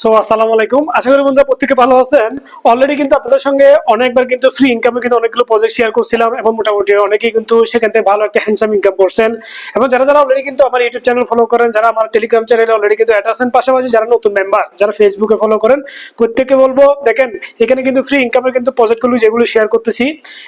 So আসসালামু আলাইকুম, আশা করি বন্ধুরা প্রত্যেকে ভালো আছেন। অলরেডি কিন্তু আপনাদের সঙ্গে অনেকবার কিন্তু ফ্রি ইনকামে কিন্তু অনেকগুলো প্রজেক্ট শেয়ার করছিলাম এবং মোটামুটি অনেকেই কিন্তু সেখান থেকে ভালো একটা হ্যান্ডসাম ইনকাম করছেন। এবং যারা যারা অলরেডি কিন্তু আমার ইউটিউব চ্যানেল ফলো করেন, যারা আমার টেলিগ্রাম চ্যানেলে অলরেডি কিন্তু অ্যাড আছেন, পাশাপাশি যারা নতুন মেম্বার যারা ফেসবুকে ফলো করেন, প্রত্যেককে বলবো দেখেন এখানে কিন্তু ফ্রি ইনকামের কিন্তু প্রজেক্টগুলো যেগুলো শেয়ার করতেছি,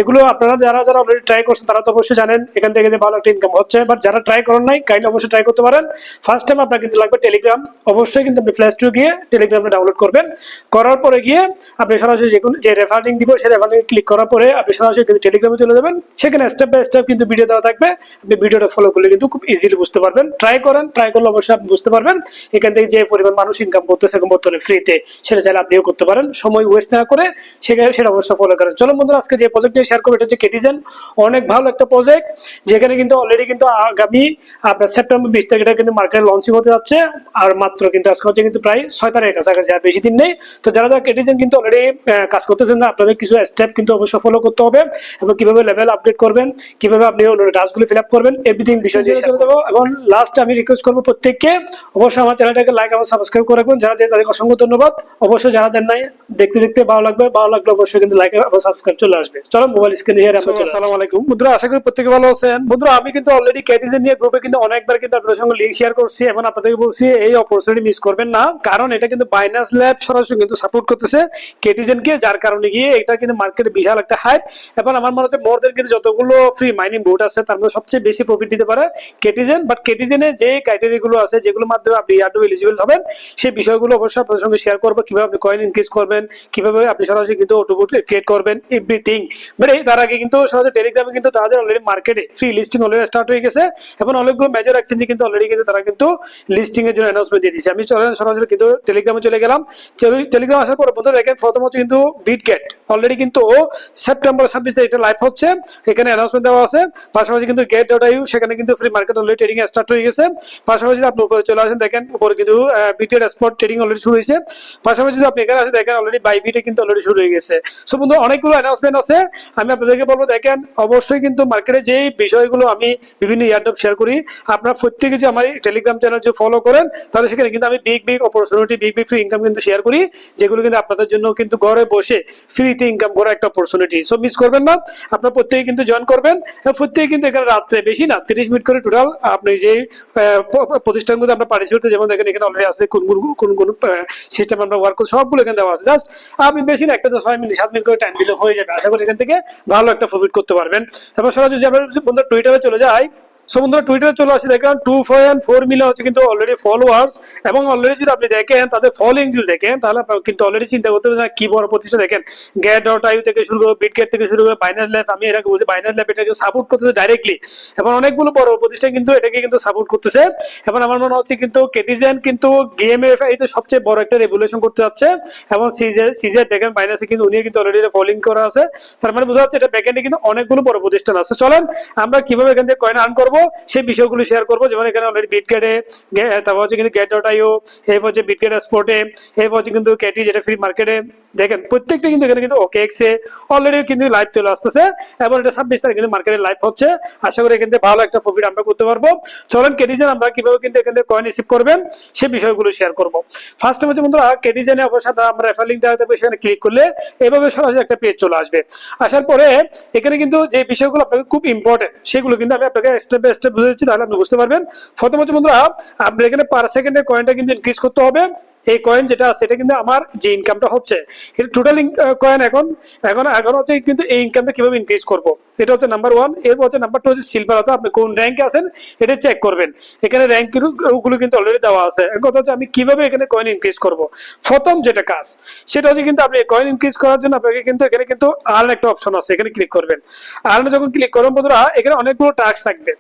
এগুলো আপনারা যারা যারা অলরেডি ট্রাই করছেন তারা তো অবশ্যই জানেন এখান থেকে যে ভালো একটা ইনকাম হচ্ছে। বাট যারা ট্রাই করেন নাই, কাইন্ডলি অবশ্যই ট্রাই করতে পারেন। ফার্স্ট টাইম আপনার কিন্তু লাগবে টেলিগ্রাম। অবশ্যই কিন্তু আপনি প্লে স্টোরে গিয়ে টেলিগ্রামটা ডাউনলোড করবেন। করার পরে গিয়ে আপনি সরাসরি যে রেফার লিংক দিব সেই রেফার লিংক ক্লিক করার পরে আপনি সরাসরি কিন্তু টেলিগ্রামে চলে যাবেন। সেখানে স্টেপ বাই স্টেপ কিন্তু ভিডিও দেওয়া থাকবে। আপনি ভিডিওটা ফলো করলে কিন্তু খুব ইজিলি বুঝতে পারবেন। ট্রাই করেন, ট্রাই করলে অবশ্যই আপনি বুঝতে পারবেন এখান থেকে যে পরিমাণ মানুষ ইনকাম করতেছে এখন বর্তমানে ফ্রিতে, সেটা চাইলে আপনিও করতে পারেন। সময় ওয়েস্ট না করে সেটা অবশ্যই ফলো করেন। চলো বন্ধুরা, আজকে যে প্রজেক্ট নিয়ে শেয়ার করবো এটা হচ্ছে কেটিজেন। অনেক ভালো একটা প্রজেক্ট, যেখানে কিন্তু অলরেডি কিন্তু আগামী আপনার সেপ্টেম্বর 20 তারিখ এটা কিন্তু মার্কেটে লঞ্চিং হতে যাচ্ছে। আর মাত্র কিন্তু আজকে হচ্ছে কিন্তু প্রায় 6 তারিখের কাছাকাছি, আর বেশি দিন নেই। তো যারা যারা কেটিজেন কিন্তু অলরেডি কাজ করতেছেন না, আপনাদের কিছু স্টেপ কিন্তু অবশ্যই ফলো করতে হবে। এবং কিভাবে লেভেল আপডেট করবেন, কিভাবে আপনি টাস্কগুলো ফিল আপ করবেন, এভরিথিং বিষয় দিয়ে শেয়ার করবো। এবং লাস্ট আমি রিকোয়েস্ট করবো প্রত্যেককে অবশ্যই আমার চ্যানেলটাকে লাইক এবং সাবস্ক্রাইব করে রাখবেন। যারা দেন তাদেরকে অসংখ্য ধন্যবাদ। অবশ্যই যারা দেন নাই, দেখতে দেখতে ভালো লাগবে, ভালো লাগলে অবশ্যই কিন্তু লাইক এবং সাবস্ক্রাইব চলে আসবে। চলো মোবাইল স্ক্রিনে হিয়ার আমরা চলে। আসসালামু আলাইকুম বন্ধুরা, আশা করি প্রত্যেকে ভালো আছেন। বন্ধুরা আমি কিন্তু অলরেডি কেটিজেন নিয়ে গ্রুপে কিন্তু অনেকবার কিন্তু আপনাদের সঙ্গে লিংক শেয়ার করছি এবং আপনাদেরকে বলছি এই অপরচুনিটি মিস করবেন না, কারণ এটা কিন্তু বাইনান্স ল্যাব সরাসরি কিন্তু সাপোর্ট করতেছে কেটিজেনকে, যার কারণে গিয়ে এটা কিন্তু মার্কেটে বিশাল একটা হাইপ। এবং আমার মনে হচ্ছে মোর দেন কিন্তু যতগুলো ফ্রি মাইনিং বোর্ড আছে তার মধ্যে সবচেয়ে বেশি প্রফিট দিতে পারে কেটিজেন। বাট কেটিজেনে যে ক্রাইটেরিয়া গুলো আছে যেগুলোর মাধ্যমে আপনি ইয়ারডু এলিজিবল হবেন, সেই বিষয়গুলো অবশ্যই আপনাদের সঙ্গে শেয়ার করবো। কিভাবে আপনি কয়েন ইনক্রিজ করবেন, কিভাবে আপনি সরাসরি কিন্তু অটোবোট ক্রিয়েট করবেন, এভরিথিং। মানে তার আগে কিন্তু সরাসরি টেলিগ্রামে কিন্তু তাদের অলরেডি মার্কেটে ফ্রি লিস্টিং অলরেডি স্টার্ট হয়ে গেছে এবং অনেকগুলো মেজর এক্সচেঞ্জে কিন্তু অলরেডি কিন্তু তারা কিন্তু লিস্টিং এর জন্য অ্যানাউন্সমেন্ট দিয়ে দিয়েছে। আমি সরাসরি কিন্তু টেলিগ্রামে চলে গেলাম। টেলিগ্রাম আসার পর বন্ধু দেখেন প্রথম হচ্ছে কিন্তু বিটগেট অলরেডি কিন্তু সেপ্টেম্বর 26 তারিখে লাইভ হচ্ছে, এখানে অ্যানাউন্সমেন্ট দেওয়া আছে। পাশাপাশি কিন্তু গেট.ইউ সেখানে কিন্তু free market already trading start হয়ে গেছে। পাশাপাশি আপনি উপরে চলে আসেন, দেখেন উপরে কিন্তু বিটের স্পট ট্রেডিং অলরেডি শুরু হয়েছে। পাশাপাশি যদি আপনি এখানে আসেন দেখেন অলরেডি বাইবিটে কিন্তু অলরেডি শুরু হয়ে গেছে। সো বন্ধু অনেকগুলো অ্যানাউন্সমেন্ট আছে। আমি আপনাদেরকে বলবো দেখেন অবশ্যই কিন্তু মার্কেটে যেই বিষয়গুলো আমি বিভিন্ন ইয়ারডপ শেয়ার করি, আপনারা প্রত্যেকে যে আমার টেলিগ্রাম চ্যানেল যে ফলো করেন তাহলে সেখানে কিন্তু আমি big big opportunity, big big free income কিন্তু শেয়ার করি, যেগুলো কিন্তু আপনাদের জন্য কিন্তু ঘরে বসে ফ্রিতে ইনকাম করার একটা অপরচুনিটি। সো মিস করবেন না, আপনারা প্রত্যেকে কিন্তু জয়েন করবেন। প্রত্যেকে কিন্তু এখানে রাত্রে বেশি না 30 মিনিট করে টোটাল আপনি যে প্রতিষ্ঠানগুলো আমরা পার্টিসিপেট, যেমন দেখেন এখানে অলরেডি আছে কোন কোন কোন সিস্টেম আমরা ওয়ার্ক করি, সবগুলো এখানে দেওয়া আছে। জাস্ট আপনি বেশি না, একটা 6 মিনিট 7 মিনিট করে টাইম দিলে হয়ে যাবে। আশা করি এখান থেকে ভালো একটা প্রফিট করতে পারবেন। তারপর সরাসরি যদি আমরা বন্ধুরা টুইটারে চলে যাই, সো বন্ধুরা টুইটারে চলে আসি, দেখেন 2.4 মিলিয়ন হচ্ছে কিন্তু অলরেডি ফলোয়ার্স। এবং অলরেডি যদি আপনি দেখেন তাদের ফলোইং যদি দেখেন তাহলে কিন্তু অলরেডি চিন্তা করতে হবে কি বড় প্রতিষ্ঠান। দেখেন গেট.ইউ থেকে শুরু করে বিটগেট থেকে শুরু করে বাইন্যান্স ল্যাব, আমি এটাকে বলছি বাইন্যান্স ল্যাব এটাকে সাপোর্ট করতেছে ডাইরেক্টলি এবং অনেকগুলো বড় প্রতিষ্ঠান কিন্তু এটাকে কিন্তু সাপোর্ট করতেছে। এবং আমার মনে হচ্ছে কিন্তু কেটিজেন কিন্তু গেমএফআই তে সবচেয়ে বড় একটা রেভলিউশন করতে যাচ্ছে। এবং সিজে দেখেন বাইন্যান্সে কিন্তু উনি কিন্তু অলরেডি ফলোইং করা আছে, তার মানে বোঝা যাচ্ছে এটা ব্যাকএন্ডে কিন্তু অনেকগুলো বড় প্রতিষ্ঠান আছে। চলেন আমরা কিভাবে এখান থেকে কয়েন আর্ন করবো সেই বিষয়গুলো শেয়ার করবো। যেমন এখানে অলরেডি বিটগেটে, তারপর হচ্ছে কিন্তু গেট.ইউ, এরপর হচ্ছে বিটগেট স্পটে, এরপর হচ্ছে কিন্তু কেটি যেটা ফ্রি মার্কেটে। দেখেন প্রত্যেকটা কিন্তু এখানে কিন্তু ওকেএক্সে অলরেডি কিন্তু লাইভ চলে আসতেছে এবং এটা 26 তারিখ কিন্তু মার্কেটে লাইভ হচ্ছে। আশা করি এখান থেকে ভালো একটা প্রফিট আমরা করতে পারবো। চলেন কেটিজেন আমরা কিভাবে কিন্তু এখান থেকে কয়েন রিসিভ করবেন সেই বিষয়গুলো শেয়ার করবো। ফার্স্ট হচ্ছে বন্ধুরা কেটিজেনে অবশ্যই আমরা রেফার লিংক দেওয়া থাকবে, সেখানে ক্লিক করলে এভাবে সরাসরি একটা পেজ চলে আসবে। আসার পরে এখানে কিন্তু যে বিষয়গুলো আপনাকে খুব ইম্পর্টেন্ট সেগুলো কিন্তু আমি আপনাকে স্টেপ বাই স্টেপ বুঝাচ্ছি, তাহলে আপনি বুঝতে পারবেন। প্রথম হচ্ছে বন্ধুরা আপনি এখানে পার সেকেন্ডে কয়েনটা কিন্তু ইনক্রিজ করতে হবে। এই কয়েন যেটা আছে এটা কিন্তু আমার যে ইনকামটা হচ্ছে এটা টোটাল কয়েন এখন এখন এখন হচ্ছে কিন্তু এই ইনকামটা কিভাবে ইনক্রিজ করব, এটা হচ্ছে নাম্বার 1। এরপর হচ্ছে নাম্বার 2 হচ্ছে সিলভার, অর্থাৎ আপনি কোন র্যাঙ্কে আছেন এটা চেক করবেন। এখানে র্যাঙ্ক গুলো কিন্তু অলরেডি দেওয়া আছে। এক কথা হচ্ছে আমি কিভাবে এখানে কয়েন ইনক্রিজ করব, প্রথম যেটা কাজ সেটা হচ্ছে কিন্তু আপনি কয়েন ইনক্রিজ করার জন্য আপনাকে কিন্তু এখানে কিন্তু আর্ন একটা অপশন আছে, এখানে ক্লিক করবেন। আর্নে যখন ক্লিক করবেন বন্ধুরা এখানে অনেকগুলো টাস্ক থাকবে,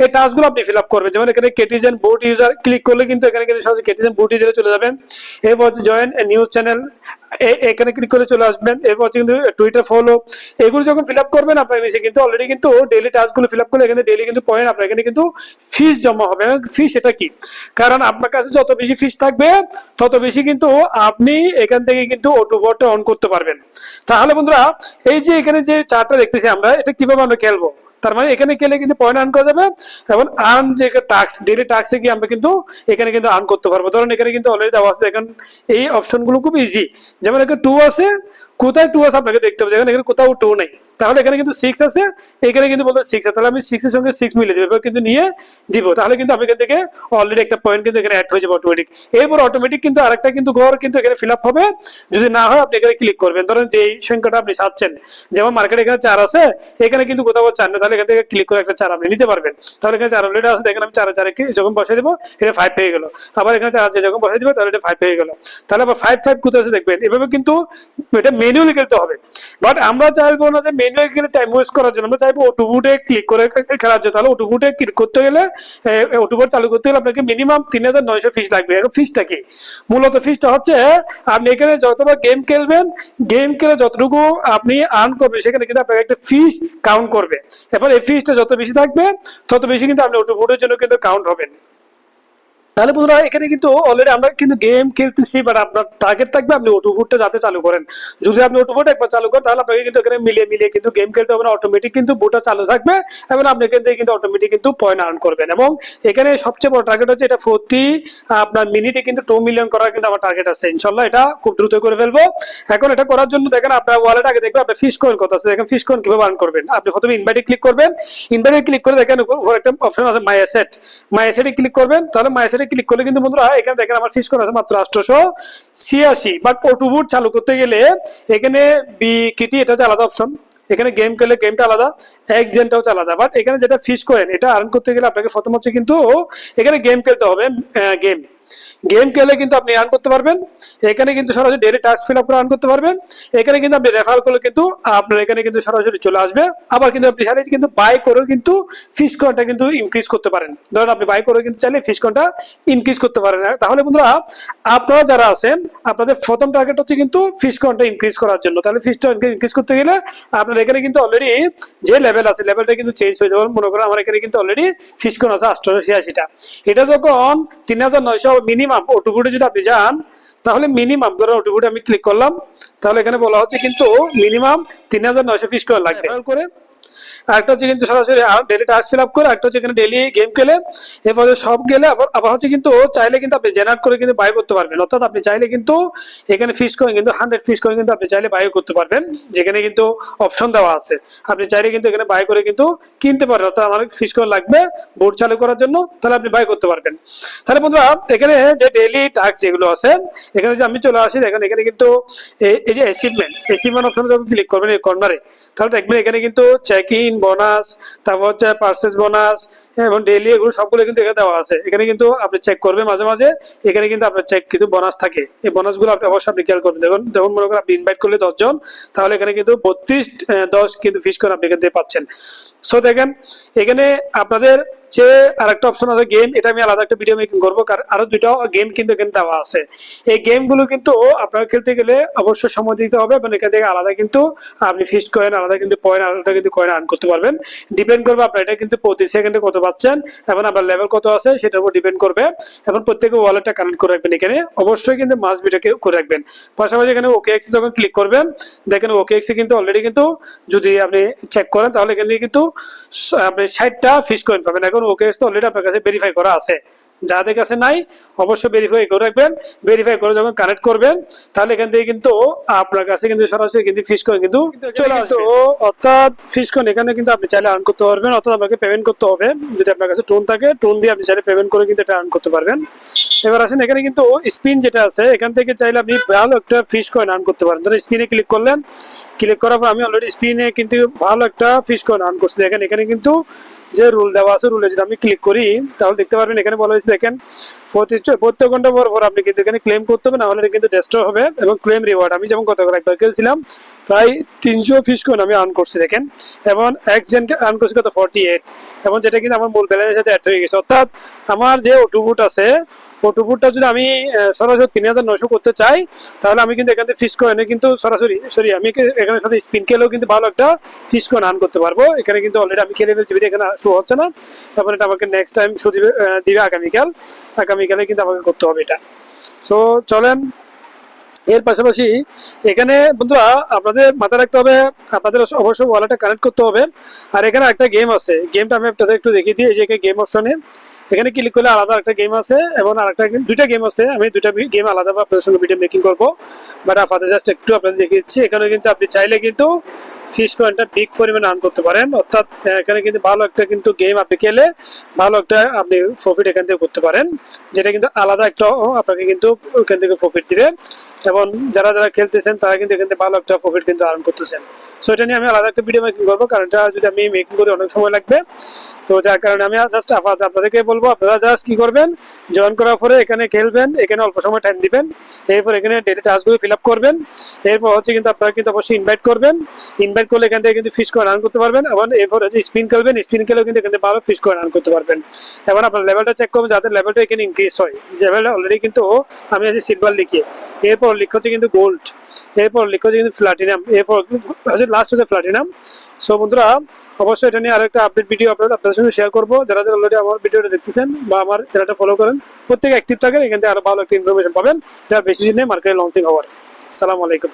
এই টাস্কগুলো আপনি ফিল আপ করবেন। যেমন এখানে কেটিজেন বুট ইউজার ক্লিক করলে কিন্তু এখানে কিন্তু সরাসরি কেটিজেন বুট ইউজারে চলে যাবেন। এরপর হচ্ছে জয়েন এ নিউজ চ্যানেল, এখানে ক্লিক করে চলে আসবেন। এরপর হচ্ছে কিন্তু টুইটার ফলো, এগুলো যখন ফিল আপ করবেন আপনার নিচে কিন্তু অলরেডি কিন্তু ডেইলি টাস্কগুলো ফিল আপ করলে এখানে ডেইলি কিন্তু পয়েন্ট আপনার এখানে কিন্তু ফিস জমা হবে। ফিস এটা কি, কারণ আপনার কাছে যত বেশি ফিস থাকবে তত বেশি কিন্তু আপনি এখান থেকে কিন্তু অটোবটটা অন করতে পারবেন। তাহলে বন্ধুরা এই যে এখানে যে চার্টটা দেখতেছি আমরা, এটা কিভাবে আমরা খেলবো তার মানে এখানে গেলে কিন্তু পয়েন্ট আর্ন করা যাবে এবং আর্ন যে টাস্ক ডেইলি টাস্কে গিয়ে আমরা কিন্তু এখানে কিন্তু আর্ন করতে পারবো। ধরুন এখানে কিন্তু অলরেডি দেওয়া আছে, দেখেন এই অপশনগুলো খুব ইজি। যেমন এখানে 2 আছে, কোথায় 2 আছে আপনাকে দেখতে হবে, যেখানে এখানে কোথাও 2 নেই, তাহলে এখানে কিন্তু 6 আছে, এখানে কিন্তু বলতে 6 আছে, তাহলে আমি 6 এর সঙ্গে 6 মিলিয়ে দেবো কিন্তু নিয়ে দিব, তাহলে কিন্তু আমি এখান থেকে অলরেডি একটা পয়েন্ট কিন্তু এখানে অ্যাড হয়ে যাবে অটোমেটিক। এরপর অটোমেটিক কিন্তু আরেকটা কিন্তু ঘর কিন্তু এখানে ফিল আপ হবে। যদি না হয় আপনি এখানে ক্লিক করবেন, ধরেন যে সংখ্যাটা আপনি চাচ্ছেন, যেমন মার্কেটে এখানে 4 আছে, এখানে কিন্তু কোথাও 4 নেই, তাহলে এখান থেকে ক্লিক করে একটা 4 আপনি নিতে পারবেন। তাহলে এখানে 4 অলরেডি আছে, দেখেন আমি 4 যখন বসিয়ে দেবো এটা 5 হয়ে গেল। আবার এখানে 4 যখন বসিয়ে দিব তাহলে এটা 5 হয়ে গেল। তাহলে আবার 5 কোথায় আছে দেখবেন। এভাবে কিন্তু এটা ম্যানুয়ালি খেলতে হবে, বাট আমরা চাইবো না যে ম্যানুয়ালি খেলে টাইম ওয়েস্ট করার জন্য, আমরা চাইবো অটোবুটে ক্লিক করে খেলার জন্য। তাহলে অটোবুটে ক্লিক করতে গেলে, অটোবুট চালু করতে গেলে আপনাকে মিনিমাম 3900 ফিস লাগবে। এখন ফিসটা কি? মূলত ফিসটা হচ্ছে আপনি এখানে যতবার গেম খেলবেন, গেম খেলে যতটুকু আপনি আর্ন করবেন সেখানে কিন্তু আপনাকে একটা ফিস কাউন্ট করবে। এবার এই ফিসটা যত বেশি থাকবে তত বেশি কিন্তু আপনি অটোবুটের জন্য কিন্তু কাউন্ট হবেন। তাহলে বন্ধুরা এখানে কিন্তু অলরেডি আমরা কিন্তু গেম খেলতেছি, বাট আপনার টার্গেট থাকবে আপনি অটোবুটটা যাতে চালু করেন। যদি আপনি অটোবুট একবার চালু করেন তাহলে আপনাকে কিন্তু এখানে মিলিয়ে মিলিয়ে কিন্তু গেম খেলতে হবে না, অটোমেটিক কিন্তু বুটটা চালু থাকবে এবং আপনি এখান থেকে কিন্তু অটোমেটিক কিন্তু পয়েন্ট আর্ন করবেন। এবং এখানে সবচেয়ে বড় টার্গেট হচ্ছে এটা প্রতি আপনার মিনিটে কিন্তু 2 মিলিয়ন করার কিন্তু আমার টার্গেট আছে। ইনশাল্লাহ এটা খুব দ্রুত করে ফেলবো। এখন এটা করার জন্য দেখেন আপনার ওয়ালেট আগে দেখবেন আপনার ফিস কয়েন কত আছে, দেখেন ফিস কয়েন কিভাবে আর্ন করবেন। আপনি প্রথমে ইনভাইটে ক্লিক করবেন, ইনভাইটে ক্লিক করে দেখেন উপর একটা অপশন আছে মাই অ্যাসেট, মাই অ্যাসেটে ক্লিক করবেন। তাহলে মাই অ্যাসেটে ক্লিক করলে কিন্তু বন্ধুরা এখানে দেখেন আমার ফিস কয়েন আছে মাত্র 886। বাট অটোবুট চালু করতে গেলে এখানে বিকিটি এটা হচ্ছে আলাদা অপশন, এখানে গেম খেলে গেমটা আলাদা, এক্সেন্টটাও আলাদা। বাট এখানে যেটা ফিস কয়েন এটা আর্ন করতে গেলে আপনাকে প্রথম হচ্ছে কিন্তু এখানে গেম খেলতে হবে। গেম গেম খেলে কিন্তু আপনি আর্ন করতে পারবেন। এখানে কিন্তু সরাসরি ডেইলি টাস্ক ফিল আপ করে আর্ন করতে পারবেন। এখানে কিন্তু আপনি রেফার করলে কিন্তু আপনার এখানে কিন্তু সরাসরি চলে আসবে। আবার কিন্তু আপনি চাইলে কিন্তু বাই করেও কিন্তু ফিস কয়েনটা কিন্তু ইনক্রিজ করতে পারেন। ধরুন আপনি বাই করেও কিন্তু চাইলে ফিস কয়েনটা ইনক্রিজ করতে পারেন। তাহলে বন্ধুরা আপনারা যারা আছেন আপনাদের প্রথম টার্গেট হচ্ছে কিন্তু ফিস কয়েনটা ইনক্রিজ করার জন্য। তাহলে ফিসটা ইনক্রিজ করতে গেলে আপনার এখানে কিন্তু অলরেডি যে লেভেল আছে লেভেলটা কিন্তু চেঞ্জ হয়ে যাবে। মনে করেন আমার এখানে কিন্তু অলরেডি ফিস কয়েন আছে 886টা। এটা যখন 3900 মিনিমাম অটোবুটে যদি আপনি যান তাহলে মিনিমাম ধরুন অটোবুটে আমি ক্লিক করলাম, তাহলে এখানে বলা হচ্ছে কিন্তু মিনিমাম 3900 ফিস কয়েন লাগবে করে। আরেকটা হচ্ছে কিন্তু সরাসরি ডেলি টাস্ক ফিল আপ করে, একটা হচ্ছে এখানে ডেলি গেম খেলে, এরপরে সব গেলে আবার হচ্ছে কিন্তু চাইলে কিন্তু আপনি জেনারেট করে কিন্তু বাই করতে পারবেন। অর্থাৎ আপনি চাইলে কিন্তু এখানে ফিস কয়েন কিন্তু 100 ফিস কয়েন কিন্তু আপনি চাইলে বাই করতে পারবেন, যেখানে কিন্তু অপশন দেওয়া আছে। আপনি চাইলে কিন্তু এখানে বাই করে কিন্তু কিনতে পারবেন। অর্থাৎ আমার ফিস কয়েন লাগবে বোর্ড চালু করার জন্য, তাহলে আপনি বাই করতে পারবেন। তাহলে বন্ধুরা এখানে যে ডেইলি টাস্ক যেগুলো আছে এখানে যে আমি চলে আসি, দেখেন এখানে কিন্তু এই যে অ্যাচিভমেন্ট অপশনে যখন ক্লিক করবেন এই কর্নারে, তাহলে দেখবেন এখানে কিন্তু চেক ইন বোনাস, তারপর হচ্ছে পার্সেস বোনাস এবং ডেইলি এগুলো সবগুলো কিন্তু এখানে দেওয়া আছে। এখানে কিন্তু আপনি চেক করবেন মাঝে মাঝে, এখানে কিন্তু আপনার চেক কিন্তু বোনাস থাকে। এই বোনাসগুলো আপনি অবশ্যই আপনি খেয়াল করবেন। দেখুন মনে করেন আপনি ইনভাইট করলে 10 জন, তাহলে এখানে কিন্তু 10 কিন্তু ফিস করে আপনি এখান থেকে পাচ্ছেন। সো দেখেন এখানে আপনাদের যে আরেকটা অপশন আছে গেম, এটা আমি আলাদা একটা ভিডিও মেকিং করবো, কারণ আরো দুইটা গেম কিন্তু এখানে দেওয়া আছে। এই গেমগুলো কিন্তু আপনারা খেলতে গেলে অবশ্যই সময় দিতে হবে এবং এখান থেকে আলাদা কিন্তু আপনি ফিস কয়েন আলাদা কিন্তু পয়েন্ট আলাদা কিন্তু কয়েন আর্ন করতে পারবেন। ডিপেন্ড করবে আপনার এটা কিন্তু প্রতি সেকেন্ডে কত পাচ্ছেন এবং আপনার লেভেল কত আছে সেটার উপর ডিপেন্ড করবে। এবং প্রত্যেকে ওয়ালেটটা কানেক্ট করে রাখবেন, এখানে অবশ্যই কিন্তু মাস ভিডিওকে করে রাখবেন। পাশাপাশি এখানে ওকে এক্স যখন ক্লিক করবেন, দেখেন ওকে এক্সে কিন্তু অলরেডি কিন্তু যদি আপনি চেক করেন তাহলে এখানে কিন্তু আপনি 60টা ফিস কয়েন পাবেন। এখন ওকে এক্স তো অলরেডি আপনার কাছে ভেরিফাই করা আছে, যাদের কাছে নাই অবশ্যই ভেরিফাই করে রাখবেন। ভেরিফাই করে যখন কানেক্ট করবেন তাহলে এখান থেকে কিন্তু আপনার কাছে কিন্তু সরাসরি কিন্তু ফিস কয়েন কিন্তু চলে আসবে। অর্থাৎ ফিস কয়েন এখানে কিন্তু আপনি চাইলে আর্ন করতে পারবেন। অর্থাৎ আপনাকে পেমেন্ট করতে হবে, যদি আপনার কাছে টোন থাকে টোন দিয়ে আপনি চাইলে পেমেন্ট করে কিন্তু এটা আর্ন করতে পারবেন। এবার আসেন এখানে কিন্তু স্পিন যেটা আছে এখান থেকে চাইলে আপনি ভালো একটা ফিস কয়েন আর্ন করতে পারেন। ধরুন স্পিনে ক্লিক করলেন, ক্লিক করার পর আমি অলরেডি স্পিনে কিন্তু ভালো একটা ফিস কয়েন আর্ন করছি। দেখেন এখানে কিন্তু যে রুল দেওয়া আছে রুলে যদি আমি ক্লিক করি তাহলে দেখতে পারবেন এখানে বলা হয়েছে দেখেন প্রত্যেক ঘন্টা পর আপনি কিন্তু এখানে ক্লেম করতে হবে, না হলে কিন্তু ডেস্ট্রয় হবে। এবং ক্লেম রিওয়ার্ড আমি যেমন একবার খেলছিলাম প্রায় 300 ফিস কয়েন আমি আর্ন করছি দেখেন, এবং এক্সেন্ট আর্ন করছি কত 48, এবং যেটা কিন্তু আমার মূল ব্যালেন্সের সাথে অ্যাড হয়ে গেছে। অর্থাৎ আমার যে অটোবুট আছে অটোবুটটা যদি আমি সরাসরি 3900 করতে চাই তাহলে আমি কিন্তু এখান থেকে ফিস কয়েনে কিন্তু সরাসরি আমি এখানে সাথে স্পিন খেলেও কিন্তু ভালো একটা ফিস কয়েন আর্ন করতে পারবো। এখানে কিন্তু অলরেডি আমি খেলে ফেলছি, এখানে শো হচ্ছে না। তারপর এটা আমাকে নেক্সট টাইম শো দিবে আগামীকালে কিন্তু আমাকে করতে হবে এটা। সো চলেন এর পাশাপাশি এখানে বন্ধুরা আপনাদের মাথায় রাখতে হবে, আপনাদের অবশ্যই ওয়ালেটটা কানেক্ট করতে হবে। আর এখানে একটা গেম আছে, গেমটা আমি আপনাদের একটু দেখিয়ে দিই। এই যে গেম অপশনে এখানে ক্লিক করলে আলাদা একটা গেম আছে এবং আরেকটা দুইটা গেম আছে। আমি দুইটা গেম আলাদাভাবে আপনাদের সঙ্গে ভিডিও মেকিং করবো, বাট আপনাদের জাস্ট একটু আপনাদের দেখিয়ে দিচ্ছি। এখানে কিন্তু আপনি চাইলে কিন্তু ফিশ কয়েনটা বিগ পরিমাণে আর্ন করতে পারেন, অর্থাৎ এখানে কিন্তু ভালো একটা কিন্তু গেম আপনি খেলে ভালো একটা আপনি প্রফিট এখান থেকে করতে পারেন, যেটা কিন্তু আলাদা একটা আপনাকে কিন্তু ওখান থেকে প্রফিট দিবে। এবং যারা যারা খেলতেছেন তারা কিন্তু এখান থেকে ভালো একটা প্রফিট কিন্তু আর্ন করতেছেন। সো এটা নিয়ে আমি আলাদা একটা ভিডিও মেকিং করবো, কারণ এটা যদি আমি মেকিং করি অনেক সময় লাগবে। তো যার কারণে আমি জাস্ট আপনাদেরকে বলবো, আপনারা জাস্ট কি করবেন, জয়েন করার পরে এখানে খেলবেন, এখানে অল্প সময় টাইম দিবেন, এরপর এখানে ডেলি টাস্কগুলো ফিল আপ করবেন। এরপর হচ্ছে কিন্তু আপনারা কিন্তু অবশ্যই ইনভাইট করবেন, ইনভাইট করলে এখান থেকে কিন্তু ফিশ কয়েন আর্ন করতে পারবেন। এবং এরপর হচ্ছে স্পিন করবেন, স্পিন খেলেও কিন্তু এখান থেকে ভালো ফিশ কয়েন আর্ন করতে পারবেন। এবার আপনার লেভেলটা চেক করবেন, যাতে লেভেলটা এখানে ইনক্রিজ হয়। লেভেলটা অলরেডি কিন্তু আমি আছি সিলভার লিখে, এরপর লিখা হচ্ছে কিন্তু গোল্ড, এরপর লিখা হচ্ছে কিন্তু প্লাটিনাম, এরপর হচ্ছে লাস্ট হচ্ছে প্লাটিনাম। সো বন্ধুরা অবশ্যই এটা নিয়ে আরো একটা আপডেট ভিডিও আপনাদের সঙ্গে শেয়ার করবো। যারা যারা অলরেডি আমার ভিডিওটা দেখতেছেন বা আমার চ্যানেলটা ফলো করেন, প্রত্যেকে অ্যাক্টিভ থাকেন, এখান থেকে আরো ভালো একটা ইনফরমেশন পাবেন, যা বেশি দিনে মার্কেটে লঞ্চিং হওয়ার। আসসালামু আলাইকুম।